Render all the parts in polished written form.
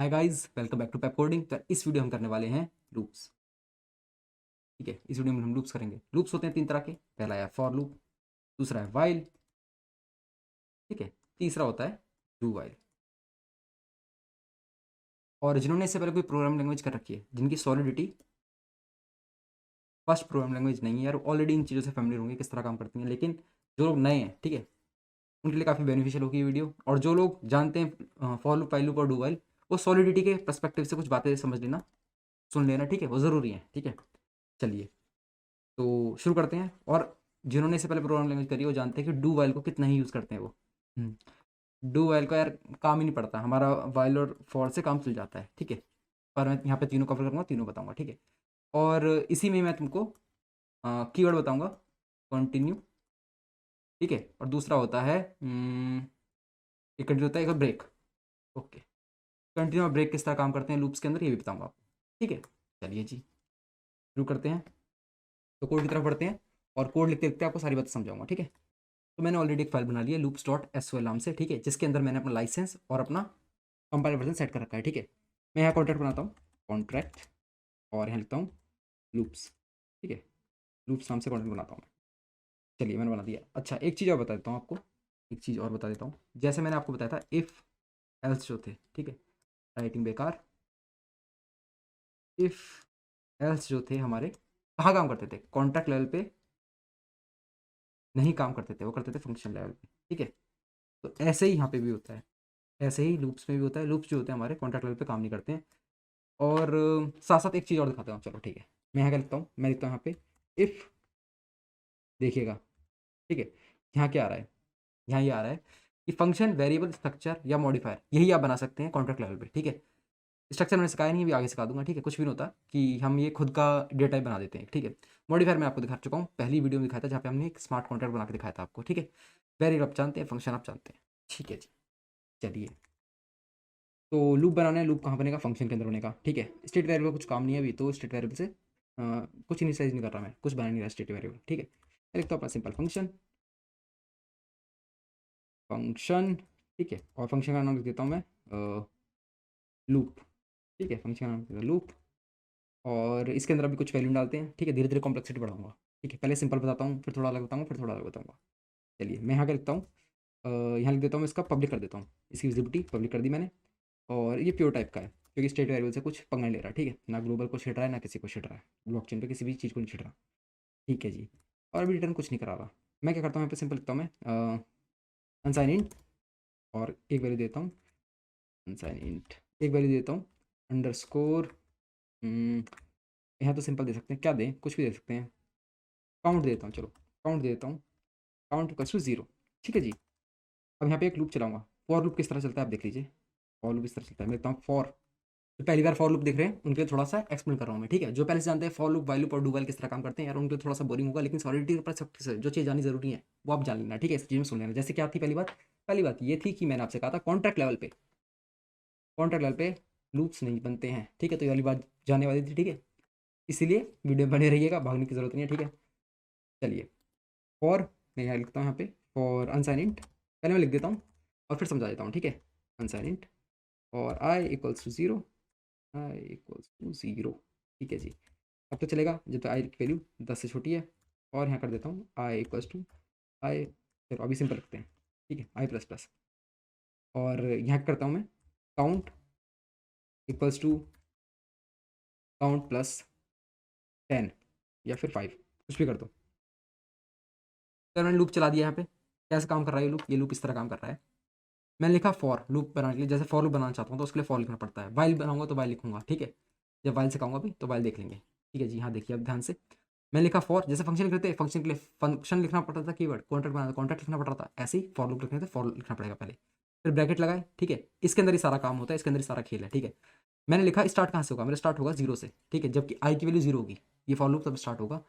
Hi guys, welcome back to Pepcoding. तो इस video हम करने वाले हैं लूप्स। ठीक है, इस वीडियो में हम लूप्स करेंगे। लूप्स होते हैं तीन तरह के। पहला है फॉर लूप, दूसरा है वाइल, ठीक है, तीसरा होता है डू वाइल। और जिन्होंने इससे पहले कोई प्रोग्रामिंग लैंग्वेज कर रखी है, जिनकी सॉलिडिटी फर्स्ट प्रोग्रामिंग लैंग्वेज नहीं है यार, ऑलरेडी इन चीज़ों से फैमिलियर होंगे किस तरह काम करती हैं। लेकिन जो लोग नए हैं, ठीक है, उनके लिए काफ़ी बेनिफिशियल होगी ये वीडियो। और जो लोग जानते हैं फॉर लूप, वाइल लूप और डू वाइल, वो सॉलिडिटी के पर्सपेक्टिव से कुछ बातें समझ लेना, सुन लेना, ठीक है, वो ज़रूरी है। ठीक है, चलिए तो शुरू करते हैं। और जिन्होंने इससे पहले प्रोग्रामिंग लैंग्वेज करी है वो जानते हैं कि डू वाइल को कितना ही यूज़ करते हैं वो। डू वाइल का यार काम ही नहीं पड़ता, हमारा वाइल और फॉर से काम चल जाता है। ठीक है, पर मैं यहाँ पे तीनों कवर करूँगा, तीनों बताऊँगा। ठीक है, और इसी में मैं तुमको कीवर्ड बताऊँगा, कंटिन्यू, ठीक है, और दूसरा होता है एक कंटिन्यू होता है, एक ब्रेक। ओके, कंटिन्यू और ब्रेक किस तरह काम करते हैं लूप्स के अंदर, ये भी बताऊँगा आपको। ठीक है, चलिए जी शुरू करते हैं। तो कोड की तरफ बढ़ते हैं और कोड लिखते लिखते आपको सारी बातें समझाऊंगा। ठीक है, तो मैंने ऑलरेडी एक फाइल बना ली है लूप्स डॉट एसओएल नाम से, ठीक है, जिसके अंदर मैंने अपना लाइसेंस और अपना कंपाइलर वर्जन सेट कर रखा है। ठीक है, मैं यहाँ कॉन्ट्रैक्ट बनाता हूँ, कॉन्ट्रैक्ट, और यहाँ लिखता हूँ लूप्स। ठीक है, लूप्स नाम से कॉन्ट्रैक्ट बनाता हूँ मैं। चलिए मैंने बना दिया। अच्छा, एक चीज़ और बता देता हूँ आपको, एक चीज़ और बता देता हूँ। जैसे मैंने आपको बताया था इफ़ एल्स जो थे, ठीक है, राइटिंग बेकार। इफ़ एल्स जो थे हमारे कहाँ काम करते थे, कॉन्ट्रैक्ट लेवल पे नहीं काम करते थे, वो करते थे फंक्शन लेवल पे। ठीक है, तो ऐसे ही यहाँ पे भी होता है, ऐसे ही लूप्स में भी होता है। लूप्स जो होते हैं हमारे कॉन्ट्रैक्ट लेवल पे काम नहीं करते हैं। और साथ साथ एक चीज़ और दिखाता हूँ, चलो ठीक है। मैं यहाँ क्या लिखता हूँ, मैं लिखता हूँ यहाँ पे इफ़, देखिएगा, ठीक है, यहाँ क्या आ रहा है, यहाँ ये आ रहा है कि फंक्शन, वेरिएबल, स्ट्रक्चर या मॉडिफायर, यही आप बना सकते हैं कॉन्ट्रैक्ट लेवल पे। ठीक है, स्ट्रक्चर मैंने सिखाया नहीं, अभी आगे सिखा दूंगा। ठीक है, कुछ भी नहीं होता कि हम ये खुद का डेटा टाइप बना देते हैं। ठीक है, मॉडिफायर मैं आपको दिखा चुका हूँ, पहली वीडियो में दिखाया था, जहाँ पे हमने एक स्मार्ट कॉन्ट्रैक्ट बना के दिखाया था आपको। ठीक है, वेरिएबल आप जानते हैं, फंक्शन आप जानते हैं। ठीक है जी, चलिए तो लूप बनाना है। लूप कहाँ बनेगा, फंक्शन के अंदर बनेगा। ठीक है, स्टेट वेरिएबल का कुछ काम नहीं है अभी, तो स्टेट वेरिएबल से कुछ इनिशियलाइज नहीं कर रहा, मैं कुछ बना नहीं रहा स्टेट वेरिएबल। ठीक है, मैं लिखता हूँ अपना सिंपल फंक्शन, फंक्शन, ठीक है, और फंक्शन का नाम लिख देता हूँ मैं लूप। ठीक है, फंक्शन का नाम लिख देता हूँ लूप, और इसके अंदर अभी कुछ वैल्यू डालते हैं। ठीक है, धीरे धीरे कॉम्प्लेक्सिटी बढ़ाऊंगा। ठीक है, पहले सिंपल बताता हूँ, फिर थोड़ा अलग बताऊंगा, फिर थोड़ा अलग बताऊंगा। चलिए मैं यहाँ क्या लिखता हूँ, यहाँ लिख देता हूँ, मैं इसका पब्लिक कर देता हूँ, इसकी विजिबिलिटी पब्लिक कर दी मैंने। और ये प्योर टाइप का है, क्योंकि स्टेट वेरिएबल से कुछ पंगा नहीं ले रहा। ठीक है, ना ग्लोबल को छेड़ रहा है, ना किसी को छेड़ रहा है, ब्लॉकचेन पे किसी भी चीज़ को नहीं छेड़ रहा। ठीक है जी, और अभी रिटर्न कुछ नहीं करा रहा। मैं क्या करता हूँ, यहाँ पे सिंपल लिखता हूँ मैं अनसाइन इंट, और एक वैल्यू देता हूँ अनसाइन इंट, एक वैल्यू देता हूँ अंडरस्कोर। यहाँ तो सिंपल दे सकते हैं, क्या दें, कुछ भी दे सकते हैं। काउंट दे देता हूँ, चलो काउंट दे देता हूँ, काउंट इक्वल्स टू 0। ठीक है जी, अब यहाँ पे एक लूप चलाऊंगा। फॉर लूप किस तरह चलता है आप देख लीजिए। फॉर लूप इस तरह चलता है, मैं लिखता हूँ फॉर, जो पहली बार फॉर लूप देख रहे हैं उनके लिए थोड़ा सा एक्सप्लेन कर रहा हूँ मैं। ठीक है, जो पहले से जानते हैं फॉर लूप, वाइल लूप और डू वाइल किस तरह काम करते हैं यार, उनके लिए थोड़ा सा बोरिंग होगा, लेकिन सॉलिडिटी पर से जो चीज़ जानी जरूरी है वो आप जान लेना। ठीक है, इस चीज़ में सुन लेना। जैसे क्या थी पहली बात, पहली बात ये थी कि मैंने आपसे कहा था कॉन्ट्रैक्ट लेवल पे, कॉन्ट्रैक्ट लेवल पे लूप्स नहीं बनते हैं। ठीक है, तो ये वाली बात जाने वाली थी। ठीक है, इसीलिए वीडियो में बने रहिएगा, भागने की जरूरत नहीं है। ठीक है, चलिए फॉर, मैं यहाँ लिखता हूँ यहाँ पे फॉर अनसाइन इंट, पहले मैं लिख देता हूँ और फिर समझा देता हूँ। ठीक है, अनसाइन इंट और I equals to 0, I equals to 0। ठीक है जी, अब तो चलेगा जब तो आई की वैल्यू 10 से छोटी है। और यहाँ कर देता हूँ आई इक्वल्स टू आई, चलो अभी सिंपल रखते हैं। ठीक है, आई प्लस प्लस, और यहाँ करता हूँ मैं count equals to count plus 10 या फिर 5, कुछ भी कर दो। तो मैंने लूप चला दिया यहाँ पे। कैसे काम कर रहा है ये लूप, ये लूप इस तरह काम कर रहा है। मैंने लिखा फॉर लूप बनाने के लिए, जैसे फॉर लूप बनाना चाहता हूँ तो उसके लिए फॉर लिखना पड़ता है। वाइल बनाऊंगा तो वाइल लिखूंगा। ठीक है, जब वाइल से कहूँगा अभी तो वाइल देख लेंगे। ठीक है जी, हाँ देखिए अब ध्यान से, मैं लिखा फॉर, जैसे फंक्शन लिख रहे थे, फंक्शन के लिए फंक्शन लिखना पड़ता था, कीवर्ड कॉन्ट्रैक्ट बनाना कॉन्ट्रैक्ट लिखना पड़ता था, ऐसे ही फॉर लूप लिखने थे, फॉर लिखना पड़ेगा पहले, फिर ब्रैकेट लगाए। ठीक है, इसके अंदर ही सारा काम होता है, इसके अंदर ही सारा खेल है। ठीक है, मैंने लिखा स्टार्ट कहाँ से होगा, मेरा स्टार्ट होगा 0 से। ठीक है, जबकि आई की वैल्यू 0 होगी, ये फॉर लूप तब स्टार्ट होगा।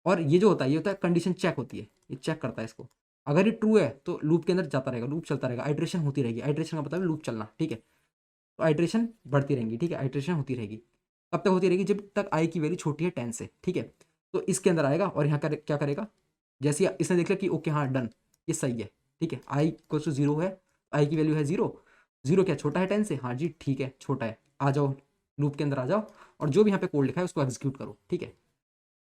और ये जो होता है, ये होता है कंडीशन चेक होती है, ये चेक करता है इसको। अगर ये ट्रू है तो लूप के अंदर जाता रहेगा, लूप चलता रहेगा, आइट्रेशन होती रहेगी। आइट्रेशन का मतलब है लूप चलना। ठीक है, तो आइट्रेशन बढ़ती रहेंगी। ठीक है, आइट्रेशन होती रहेगी, कब तक होती रहेगी, जब तक आई की वैल्यू छोटी है 10 से। ठीक है, तो इसके अंदर आएगा और यहाँ क्या करेगा, जैसे इसने देख लिया कि ओके हाँ डन, ये सही है। ठीक है, आई इक्वल टू 0 है, आई की वैल्यू है 0, 0 क्या छोटा है 10 से? हाँ जी ठीक है, छोटा है। आ जाओ लूप के अंदर आ जाओ, और जो भी यहाँ पे कोड लिखा है उसको एग्जीक्यूट करो, ठीक है।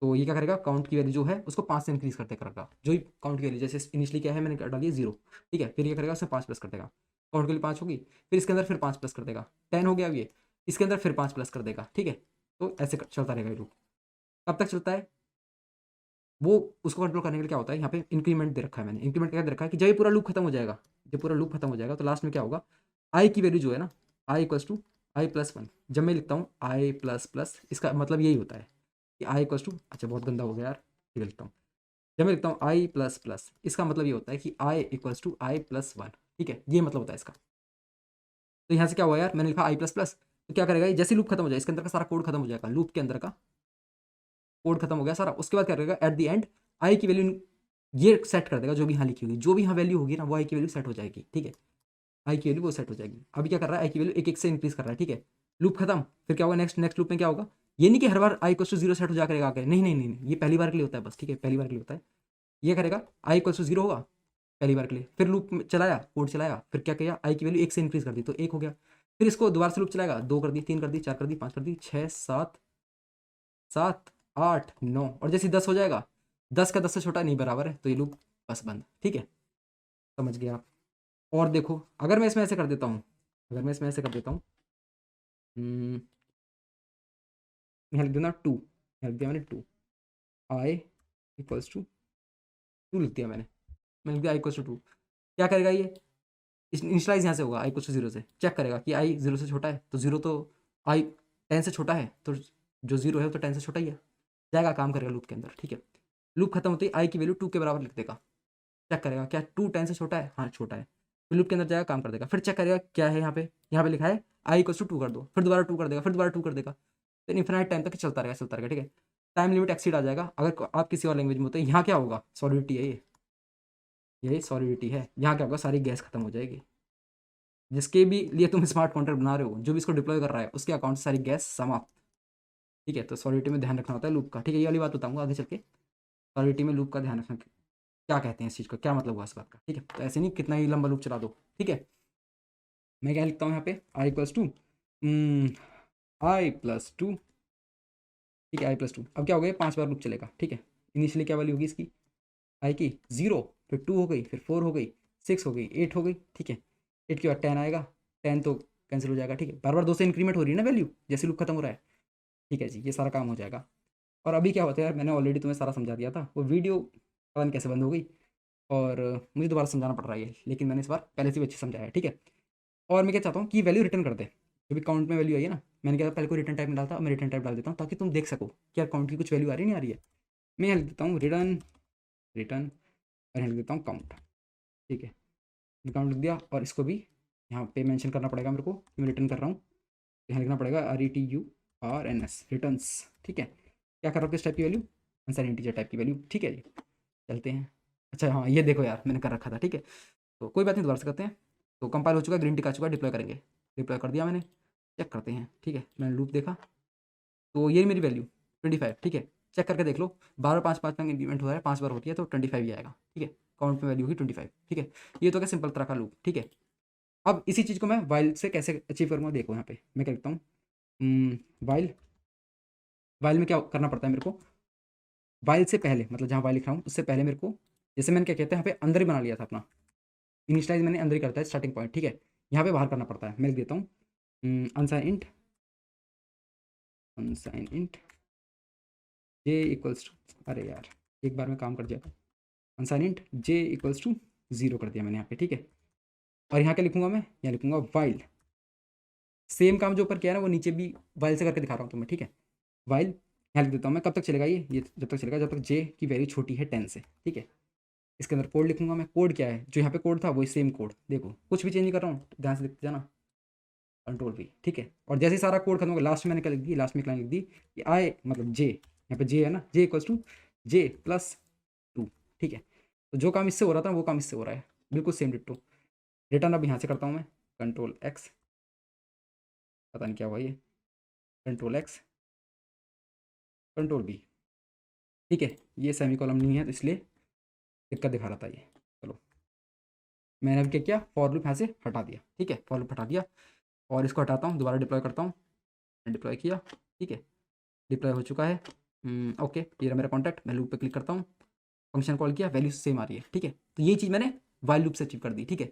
तो ये क्या करेगा, काउंट की वैल्यू जो है उसको 5 से इंक्रीज करते करेगा। जो ही काउंट की वैल्यू, जैसे इनिशियली क्या है मैंने डाली है 0, ठीक है, फिर ये करेगा उसमें 5 प्लस कर देगा, काउंट के लिए 5 होगी, फिर इसके अंदर फिर 5 प्लस कर देगा, 10 हो गया अब ये, इसके अंदर फिर 5 प्लस कर देगा, ठीक है। तो ऐसे चलता रहेगा ये लूप। कब तक चलता है वो, उसको कंट्रोल करने के लिए क्या होता है, यहाँ पे इंक्रीमेंट दे रखा है मैंने। इंक्रीमेंट क्या दे रखा है कि जब ये पूरा लूप खत्म हो जाएगा, जब पूरा लूप खत्म हो जाएगा तो लास्ट में क्या होगा, आई की वैल्यू जो है ना, I equals to I plus one. जब मैं लिखता हूँ आई प्लस प्लस, इसका मतलब यही होता है कि आई इक्वल्स टू, अच्छा बहुत गंदा हो गया यार, ठीक है लिखता हूँ। जब मैं लिखता हूँ आई प्लस प्लस, इसका मतलब ये होता है कि I equals to I plus one, ठीक है, ये मतलब होता है इसका। तो यहाँ से क्या हुआ यार, मैंने लिखा आई प्लस प्लस, तो क्या करेगा ये, जैसे लूप खत्म हो जाए इसके अंदर का सारा कोड खत्म हो जाएगा, लूप के अंदर का कोड खत्म हो गया सारा। उसके बाद क्या करेगा, एट द एंड आई की वैल्यू ये सेट कर देगा, जो भी यहाँ लिखी होगी, जो भी यहाँ वैल्यू होगी ना वो आई की वैल्यू सेट हो जाएगी, ठीक है। आई की वैल्यू वो सेट हो जाएगी। अभी क्या कर रहा है, आई की वैल्यू एक एक से इंक्रीज कर रहा है, ठीक है। लूप खत्म, फिर क्या होगा, नेक्स्ट नेक्स्ट लूप में क्या होगा, ये नहीं कि हर बार आई इक्वल टू 0 सेट हो जा करेगा आगे, नहीं नहीं नहीं नहीं, ये पहली बार के लिए होता है बस, ठीक है, पहली बार के लिए होता है। ये करेगा आई इक्वल टू 0 होगा पहली बार के लिए, फिर लूप चलाया, कोड चलाया, फिर क्या किया, आई की वैल्यू एक से इंक्रीज कर दी तो एक हो गया, फिर इसको दोबारा से लूप चलाएगा, 2 कर दी, 3 कर दी, 4 कर दी, 5 कर दी, 6 7 7 8 9, और जैसे 10 हो जाएगा, 10 का 10 से छोटा नहीं बराबर है, तो ये लूप बस बंद, ठीक है। समझ गया आप। और देखो अगर मैं इसमें ऐसे कर देता हूँ, अगर मैं इसमें ऐसे कर देता हूँ, यहाँ लिख देना 2, यहाँ लिख दिया मैंने 2, आई इक्वल्स टू 2 लिख दिया मैंने लिख दिया आई इक्वल्स टू 2। क्या करेगा ये, इनिशलाइज यहाँ से होगा आई इक्वल्स टू 0 से, चेक करेगा कि आई 0 से छोटा है, तो 0 तो आई 10 से छोटा है, तो जो 0 है वो तो 10 से छोटा ही है, जाएगा काम करेगा लूप के अंदर, ठीक है। लूप खत्म होते ही आई की वैल्यू 2 के बराबर लिख देगा, चेक करेगा क्या 2 10 से छोटा है, हाँ छोटा है, फिर लूप के अंदर जाएगा काम कर देगा, फिर चेक करेगा क्या है यहाँ पे लिखा है आई इक्वल्स टू 2 कर दो, फिर दोबारा 2 कर देगा, फिर दोबारा 2 कर देगा, तो इन्फिनाइट टाइम तक चलता रहेगा, ठीक है। टाइम लिमिट एक्सीड आ जाएगा अगर आप किसी और लैंग्वेज में होते हैं। यहाँ क्या होगा, सॉलिडिटी है ये सॉलिडिटी है, यहाँ क्या होगा, सारी गैस खत्म हो जाएगी। जिसके भी लिए तुम स्मार्ट कॉन्ट्रैक्ट बना रहे हो, जो भी इसको डिप्लॉय कर रहा है, उसके अकाउंट से सारी गैस समाप्त, ठीक है। तो सॉलिडिटी में ध्यान रखना होता है लूप का, ठीक है, ये वाली बात बताऊंगा आगे चल के। सॉलिडिटी में लूप का ध्यान रखना, क्या कहते हैं इस चीज़ का, क्या मतलब हुआ इस बात का, ठीक है। तो ऐसे नहीं कितना ही लंबा लूप चला दो, ठीक है। मैं क्या लिखता हूँ यहाँ पे, I equals to I plus two, ठीक है, आई प्लस टू। अब क्या हो गया, 5 बार लूप चलेगा, ठीक है। इनिशियली क्या वैल्यू होगी इसकी, आई की 0, फिर 2 हो गई, फिर 4 हो गई, 6 हो गई, 8 हो गई, ठीक है। 8 के बाद 10 आएगा, 10 तो कैंसिल हो जाएगा, ठीक है। बार बार 2 से इंक्रीमेंट हो रही है ना वैल्यू, जैसे लूप खत्म हो रहा है, ठीक है जी, ये सारा काम हो जाएगा। और अभी क्या होता है यार, मैंने ऑलरेडी तुम्हें सारा समझा दिया था, वो वीडियो पता नहीं कैसे बंद हो गई, और मुझे दोबारा समझाना पड़ रहा है, लेकिन मैंने इस बार पहले से भी अच्छे समझाया है, ठीक है। और मैं क्या चाहता हूँ कि वैल्यू रिटर्न कर दे, जो भी काउंट में वैल्यू आई है ना, मैंने क्या पहले को रिटर्न टाइप में डालता, मैं रिटर्न टाइप डाल देता हूँ ताकि तुम देख सको कि यार काउंट की कुछ वैल्यू आ रही नहीं आ रही है। मैं यहाँ लिख देता हूँ रिटर्न, रिटर्न, और यहाँ लिख देता हूँ काउंट, ठीक है। काउंट लिख दिया, और इसको भी यहाँ पे मेंशन करना पड़ेगा मेरे को कि मैं रिटर्न कर रहा हूँ, यहाँ लिखना पड़ेगा RETURNS रिटर्न्स, ठीक है। क्या कर रहा हूँ, किस टाइप की वैल्यू, आंसर इंटीजर टाइप की वैल्यू, ठीक है जी। चलते हैं। अच्छा हाँ ये देखो यार मैंने कर रखा था, ठीक है, तो कोई बात नहीं, दोबारा से करते हैं। तो कंपाइल हो चुका है, ग्रीन टिक आ चुका है, डिप्लॉय करेंगे, डिप्लॉय कर दिया मैंने, चेक करते हैं, ठीक है। मैंने लूप देखा, तो ये मेरी वैल्यू 25, ठीक है। चेक करके देख लो, 12 5 5 का इंक्रीमेंट हो रहा है, 5 बार होती है तो 25 ही आएगा, ठीक है। काउंट में वैल्यू होगी 25, ठीक है। ये तो क्या सिंपल तरह का लूप, ठीक है। अब इसी चीज़ को मैं वाइल से कैसे अचीव करूँगा, देखो यहाँ पे मैं क्या लिखता हूँ, वाइल, वाइल में क्या करना पड़ता है मेरे को, वाइल से पहले, मतलब जहाँ वाइल लिख रहा हूँ उससे पहले मेरे को, जैसे मैंने क्या कहते हैं यहाँ पे अंदर ही बना लिया था अपना, इनिशियलाइज मैंने अंदर ही करता है स्टार्टिंग पॉइंट, ठीक है। यहाँ पे बाहर करना पड़ता है, मैं लिख देता हूँ unsign int, unsign int j equals to, अरे यार एक बार में काम कर जाएगा, unsign int j equals to 0 कर दिया मैंने यहाँ पे, ठीक है। और यहाँ क्या लिखूंगा, मैं यहाँ लिखूंगा वाइल, सेम काम जो ऊपर किया है ना वो नीचे भी वाइल से करके दिखा रहा हूँ तुम्हें, ठीक है। वाइल यहाँ लिख देता हूँ मैं, कब तक चलेगा ये जब तक चलेगा जब तक जे की वैल्यू छोटी है 10 से, ठीक है। इसके अंदर कोड लिखूंगा मैं, कोड क्या है, जो यहाँ पे कोड था वही सेम कोड, देखो कुछ भी चेंज नहीं कर रहा हूँ, ध्यान से लिखते जाना, कंट्रोल V, ठीक है। और जैसे ही सारा कोड खत्म होगा, लास्ट में मैंने क्या लिख दी, लास्ट में एक लाइन लिख दी कि आई मतलब जे, यहाँ पे जे है ना, जे इक्वल्स टू जे प्लस 2, ठीक है। तो जो काम इससे हो रहा था वो काम इससे हो रहा है, बिल्कुल सेम डिट्टो। रिटर्न अब यहाँ से करता हूँ मैं, कंट्रोल X, पता नहीं क्या हुआ ये, कंट्रोल X, कंट्रोल V, ठीक है। ये सेमी कॉलम नहीं है तो इसलिए दिक्कत दिखा रहा था ये, चलो। मैंने अब क्या किया, फॉर लूप यहाँ से हटा दिया, ठीक है, फॉर लूप हटा दिया और इसको हटाता हूँ, दोबारा डिप्लॉय करता हूँ, डिप्लॉय किया, ठीक है, डिप्लॉय हो चुका है। ओके, ये रहा मेरा कॉन्टैक्ट, मैं लूप पे क्लिक करता हूँ, फंक्शन कॉल किया, वैल्यू सेम आ रही है, ठीक है। तो ये चीज़ मैंने वाइल लूप से अचीव कर दी, ठीक है।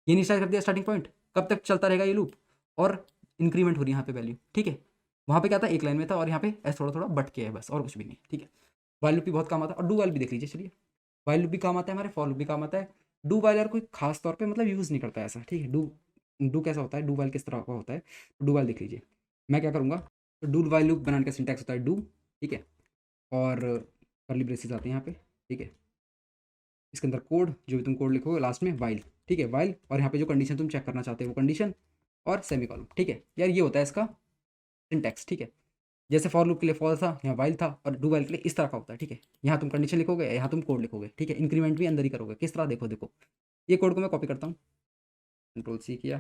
ये इनिशियलाइज कर दिया स्टार्टिंग पॉइंट, कब तक चलता रहेगा ये लूप, और इंक्रीमेंट हो रही है यहाँ पे वैल्यू, ठीक है। वहाँ पे क्या था, एक लाइन में था, और यहाँ पे ऐसा थोड़ा थोड़ा बट के है बस, और कुछ भी नहीं, ठीक है। वाइल लूप भी बहुत काम आता है, और डू वाइल भी देख लीजिए, चलिए। वाइल लूप भी काम आता है हमारे, फॉर लूप भी काम आता है। डू वाइल यार कोई खास तौर पे मतलब यूज़ नहीं करता है ऐसा, ठीक है। डू डू कैसा होता है, डू वाइल किस तरह का होता है, डू वाइल देख लीजिए। मैं क्या करूँगा, तो डू वाइल लूप बनाने का सिंटैक्स होता है डू, ठीक है, और कर्ली ब्रेसेस आते हैं यहाँ पे, ठीक है। इसके अंदर कोड, जो भी तुम कोड लिखोगे लास्ट में वाइल, ठीक है, वाइल, और यहाँ पे जो कंडीशन तुम चेक करना चाहते हो वो कंडीशन, और सेमीकॉलन, ठीक है यार, ये होता है इसका सिंटैक्स, ठीक है। जैसे फॉर लूप के लिए फॉर था, यहाँ वाइल था, और डू वाइल के लिए इस तरह का होता है, ठीक है। यहाँ तुम कंडीशन लिखोगे, यहाँ तुम कोड लिखोगे, ठीक है, इंक्रीमेंट भी अंदर ही करोगे, किस तरह, देखो देखो, ये कोड को मैं कॉपी करता हूँ, कंट्रोल सी किया,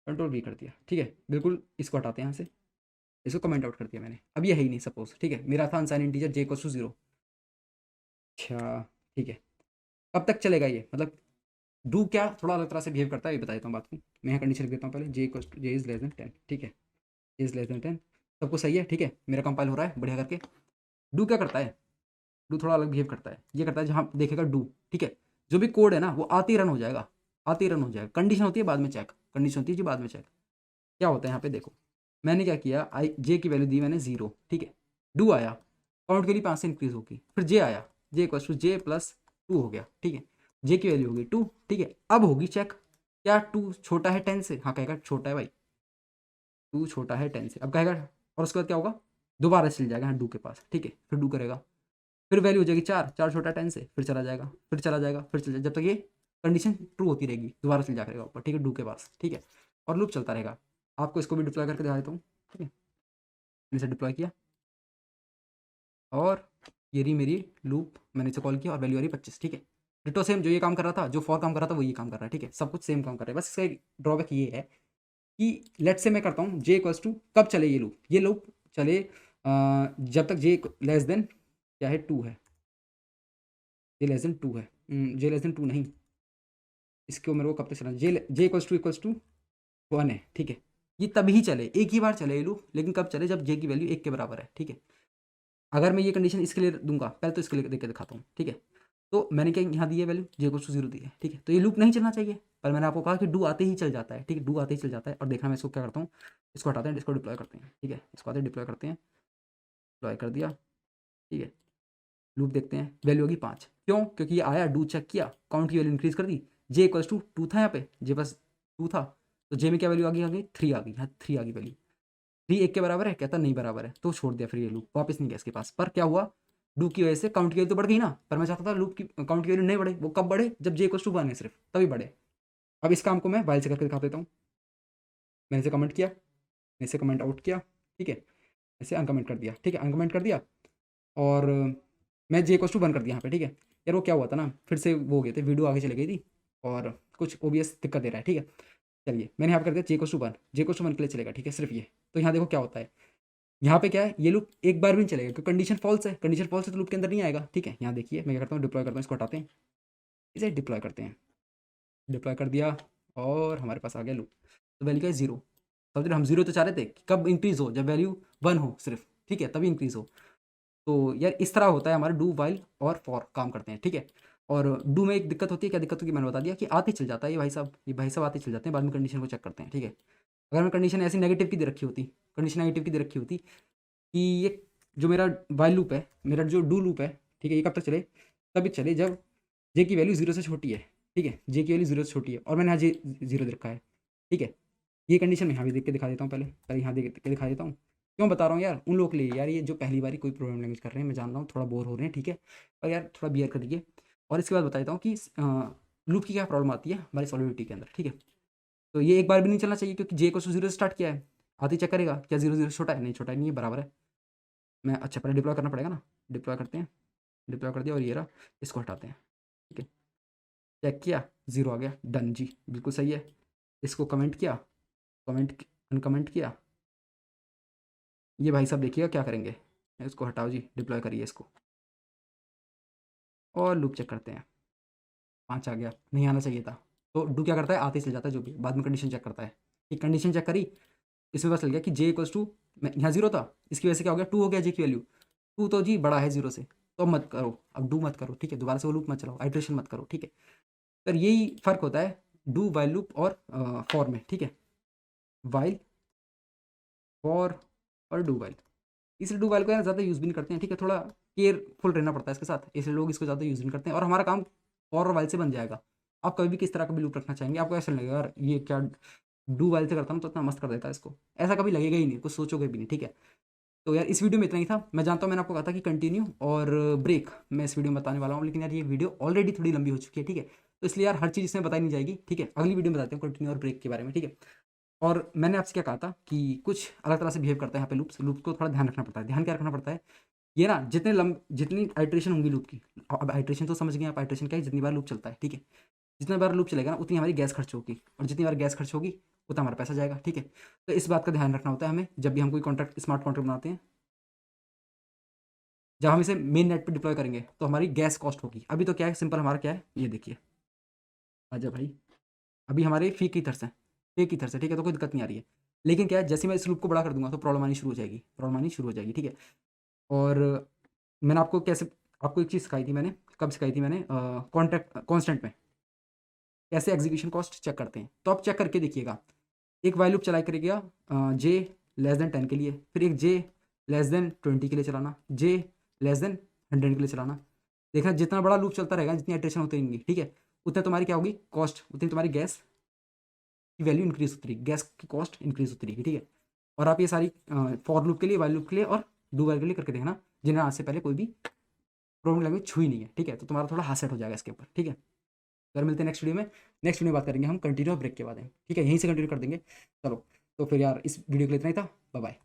कंट्रोल वी कर दिया, ठीक है, बिल्कुल इसको हटाते हैं यहाँ से, इसको कमेंट आउट कर दिया मैंने, अब ये है ही नहीं सपोज, ठीक है, मेरा था unsign integer j equals to 0। अच्छा, ठीक है, कब तक चलेगा ये, मतलब डू क्या थोड़ा अलग तरह से बिहेव करता है, ये बता देता हूँ बात को। मैं यहाँ कंडीशन लिख देता हूँ पहले, जे इज़ लेस देन 10, ठीक है, जे इज़ लेस देन 10, सबको सही है, ठीक है, मेरा कंपाइल हो रहा है बढ़िया करके। डू क्या करता है, डू थोड़ा अलग बिहेव करता है, ये करता है जहाँ देखेगा डू, ठीक है, जो भी कोड है ना वो आते ही रन हो जाएगा, आते ही रन हो जाएगा, कंडीशन होती है बाद में चेक, कंडीशन होती है जी बाद में चेक। क्या होता है यहाँ पे देखो, मैंने क्या किया, आई जे की वैल्यू दी मैंने 0, ठीक है, डू आया, काउंट के लिए 5 से इंक्रीज होगी, फिर जे आया, जे इक्वल्स टू जे प्लस 2 हो गया, ठीक है, जे की वैल्यू होगी 2, ठीक है, अब होगी चेक, क्या 2 छोटा है 10 से, हाँ कहेगा छोटा है भाई, 2 छोटा है 10 से, अब कहेगा, और उसके बाद क्या होगा, दोबारा चल जाएगा हाँ डू के पास, ठीक है, फिर डू करेगा, फिर वैल्यू हो जाएगी 4, 4 छोटा 10 से, फिर चला जाएगा, फिर चला जाएगा, फिर चला जाएगा, जब तक ये कंडीशन ट्रू होती रहेगी, दोबारा चल जाएगा ऊपर, ठीक है, डू के पास, ठीक है, और लूप चलता रहेगा। आपको इसको भी डिप्लॉय करके दिखा देता हूँ, ठीक है, मैंने इसे डिप्लॉय किया, और ये रही मेरी लूप, मैंने इसे कॉल किया, और वैल्यू आ रही 25, ठीक है, डिटो सेम, जो ये काम कर रहा था, जो फॉर काम कर रहा था वो ये काम कर रहा है, ठीक है, सब कुछ सेम काम कर रहा है, बस इसका एक ड्रॉबैक ये है कि लेट से मैं करता हूँ जे इक्वल्स टू, कब चले ये लूप चले जब तक जे लेस देन क्या है 2 है, जे लेस देन 2 है, जे लेस देन 2 नहीं, इसको मेरे को कब तक चलाना, जे इक्वल्स टू 1 है, ठीक है, ये तभी चले, एक ही बार चले ये लूप, लेकिन कब चले, जब जे की वैल्यू 1 के बराबर है, ठीक है। अगर मैं ये कंडीशन इसके लिए दूंगा, पहले तो इसके लिए देख के दिखाता हूँ, ठीक है। तो मैंने क्या यहाँ दी है वैल्यू, जे इक्वल्स टू 0 दी है, ठीक है, तो ये लूप नहीं चलना चाहिए, पर मैंने आपको कहा कि डू आते ही चल जाता है, ठीक है, डू आते ही चल जाता है, और देखना मैं इसको क्या करता हूँ, इसको हटाते हैं, इसको डिप्लॉय करते हैं, ठीक है, इसको आते डिप्लॉय करते हैं, डिप्लॉय कर दिया, ठीक है, लूप देखते हैं, वैल्यू होगी 5, क्यों, क्योंकि ये आया, डू चेक किया, काउंट की वैल्यू इंक्रीज कर दी, जे इक्वल्स टू 2 था यहाँ पे, जे बस 2 था, तो जे में क्या वैल्यू आ गई 3 आ गई, यहाँ 3 आ गई वैल्यू, 3 1 के बराबर है, कहता नहीं बराबर है, तो छोड़ दिया, फिर ये लूप वापस नहीं गया इसके पास, पर क्या हुआ, डू की वजह से काउंट की वैल्यू तो बढ़ गई ना, पर मैं चाहता था लूप की काउंट की वैल्यू नहीं बढ़े, वो कब बढ़े, जब जे इक्वल्स टू 1 है सिर्फ, तभी बढ़े। अब इस काम को मैं वाइल से करके दिखा देता हूँ, मैंने इसे कमेंट किया, मैंने इसे कमेंट आउट किया, ठीक है, इसे अनकमेंट कर दिया, ठीक है, अनकमेंट कर दिया, और मैं जे इक्वल्स टू 1 कर दिया यहाँ पे, ठीक है। यार वो क्या हुआ था ना, फिर से वो हो गए थे, वीडियो आगे चली गई थी, और कुछ ओबीएस दिक्कत दे रहा है, ठीक है। चलिए मैंने यहाँ पर कर दिया J equals to 1, J equals to 1 के लिए चलेगा, ठीक है, सिर्फ ये, तो यहाँ देखो क्या होता है, यहाँ पे क्या है, ये लूप एक बार भी नहीं चलेगा, क्योंकि कंडीशन फॉल्स है, कंडीशन फॉल्स है तो लूप के अंदर नहीं आएगा, ठीक है। यहाँ देखिए मैं क्या करता हूँ, डिप्लॉय करता हूँ, इसको हटाते हैं, इसे डिप्लॉय करते हैं, डिप्लॉय कर दिया, और हमारे पास आ गया लूप, तो वैल्यू क्या है 0, समझ रहे, हम 0 तो चाह रहे थे कि कब इंक्रीज हो, जब वैल्यू 1 हो सिर्फ, ठीक है, तभी इंक्रीज हो। तो यार इस तरह होता है हमारे डू वाइल और फॉर काम करते हैं, ठीक है। और डू में एक दिक्कत होती है, क्या दिक्कत होगी मैंने बता दिया, कि आते ही चल जाता है ये भाई साहब, ये भाई साहब आते ही चल जाते हैं, बाद में कंडीशन को चेक करते हैं, ठीक है। अगर मैं कंडीशन ऐसी नेगेटिव की दे रखी होती, कंडीशन नेगेटिव की दे रखी होती कि ये जो मेरा वाइल लूप है, मेरा जो डू लूप है, ठीक है, ये कब तक चले, तभी चले जब जे की वैल्यू 0 से छोटी है, ठीक है, जे की वैल्यू 0 से छोटी है, और मैंने यहाँ जे 0 दे रखा है, ठीक है। ये कंडीशन मैं यहाँ भी देख के दिखा देता हूँ, पहले पहले यहाँ देख के दिखा देता हूँ, क्यों बता रहा हूँ यार, उन लोगों के लिए यार, ये जो पहली बार कोई प्रोग्राम लैंग्वेज कर रहे हैं, मैं जान रहा हूँ थोड़ा बोर हो रहे हैं, ठीक है, और यार थोड़ा बियर करिए। और इसके बाद बता देता हूँ कि लूप की क्या प्रॉब्लम आती है हमारी सॉलिडिटी के अंदर, ठीक है। तो ये एक बार भी नहीं चलना चाहिए, क्योंकि जे को 0 से स्टार्ट किया है, आते चेक करेगा क्या 0 0 छोटा है, नहीं छोटा नहीं है, बराबर है। मैं अच्छा पहले डिप्लॉय करना पड़ेगा ना, डिप्लॉय करते हैं, डिप्लॉय कर दिया, और ये रहा, इसको हटाते हैं, ठीक है, चेक किया 0 आ गया, डन जी, बिल्कुल सही है। इसको कमेंट किया, कमेंट अनकमेंट किया, ये भाई साहब देखिएगा क्या करेंगे, इसको हटाओ जी, डिप्लॉय करिए इसको, और लूप चेक करते हैं, 5 आ गया, नहीं आना चाहिए था। तो डू क्या करता है, आते ही चल जाता है जो भी, बाद में कंडीशन चेक करता है। ठीक, कंडीशन चेक करी, इसमें पता चल गया कि जे इक्वल्स टू, यहाँ जीरो था, इसकी वजह से क्या हो गया, 2 हो गया जे की वैल्यू। 2 तो जी बड़ा है जीरो से, तो अब मत करो, अब डू मत करो, ठीक है, दोबारा से वो लूप मत चलाओ, आइट्रेशन मत करो, ठीक है। पर यही फ़र्क होता है डू वाइल लूप और फॉर में, ठीक है, वाइल, फॉर और डू वाइल। इसलिए डू वाइल को यार ज़्यादा यूज़ भी नहीं करते हैं, ठीक है, थोड़ा केयरफुल रहना पड़ता है इसके साथ, इसलिए लोग इसको ज़्यादा यूज़ नहीं करते हैं, और हमारा काम फॉर और वाइल से बन जाएगा। आप कभी भी किस तरह का भी लूप रखना चाहेंगे, आपको ऐसा लगेगा यार ये क्या डू वाइल से करता हूँ तो इतना मस्त कर देता है इसको, ऐसा कभी लगेगा ही नहीं, कुछ सोचोगे भी नहीं, ठीक है। तो यार इस वीडियो में इतना ही था। मैं जानता हूँ मैंने आपको कहा था कि कंटिन्यू और ब्रेक मैं इस वीडियो में बताने वाला हूँ, लेकिन यार ये वीडियो ऑलरेडी थोड़ी लंबी हो चुकी है, ठीक है। तो इसलिए यार हर चीज़ इसमें बताई नहीं जाएगी, ठीक है, अगली वीडियो में बताते हैं कंटिन्यू और ब्रेक के बारे में, ठीक है। और मैंने आपसे क्या कहा था कि कुछ अलग तरह से बिहेव करता है यहाँ पे लूप्स, लूप को थोड़ा ध्यान रखना पड़ता है। ध्यान क्या रखना पड़ता है, ये ना जितनी आइट्रेशन होंगी लूप की, अब आइट्रेशन तो समझ गए आप, आइट्रेशन क्या है, जितनी बार लूप चलता है, ठीक है, जितना बार लूप चलेगा ना उतनी हमारी गैस खर्च होगी, और जितनी बार गैस खर्च होगी उतना हमारा पैसा जाएगा, ठीक है। तो इस बात का ध्यान रखना होता है हमें जब भी हम कोई कॉन्ट्रैक्ट, स्मार्ट कॉन्ट्रैक्ट बनाते हैं। जब हम इसे मेन नेट पे डिप्लॉय करेंगे तो हमारी गैस कॉस्ट होगी। अभी तो क्या है, सिंपल हमारा क्या है, ये देखिए, आजा भाई, अभी हमारे फी की तरफ से, पे की तरफ से, ठीक है, तो कोई दिक्कत नहीं आ रही है। लेकिन क्या है, जैसे मैं इस लूप को बड़ा कर दूंगा तो प्रॉब्लम आनी शुरू हो जाएगी, प्रॉब्लम आनी शुरू हो जाएगी, ठीक है। और मैंने आपको कैसे, आपको एक चीज़ सिखाई थी मैंने, कब सिखाई थी मैंने, कॉन्ट्रैक्ट कॉन्स्टेंट में कैसे एग्जीक्यूशन कॉस्ट चेक करते हैं, तो आप चेक करके देखिएगा। एक वाइल लूप चला करिएगा जे लेस देन 10 के लिए, फिर एक जे लेस देन 20 के लिए चलाना, जे लेस देन 100 के लिए चलाना। देखना जितना बड़ा लूप चलता रहेगा, जितनी आइट्रेशन होती रहेंगी, ठीक है, उतना तुम्हारी क्या होगी कॉस्ट, उतनी तुम्हारी गैस की वैल्यू इंक्रीज होती रहेगी, गैस की कॉस्ट इंक्रीज होती रहेगी, ठीक है। और आप ये सारी फॉर लूप के लिए, वाइल लूप के लिए और डू वाइल के लिए करके देखना, जिन्हें आज से पहले कोई भी प्रोग्रामिंग लैंग्वेज छुई नहीं है, ठीक है, तो तुम्हारा थोड़ा हाथ सेट हो जाएगा इसके ऊपर, ठीक है। फिर मिलते हैं नेक्स्ट वीडियो में। नेक्स्ट वीडियो में बात करेंगे हम कंटिन्यू ब्रेक के बारे में, ठीक है, यहीं से कंटिन्यू कर देंगे। चलो, तो फिर यार इस वीडियो के लिए इतना ही था, बाय बाय।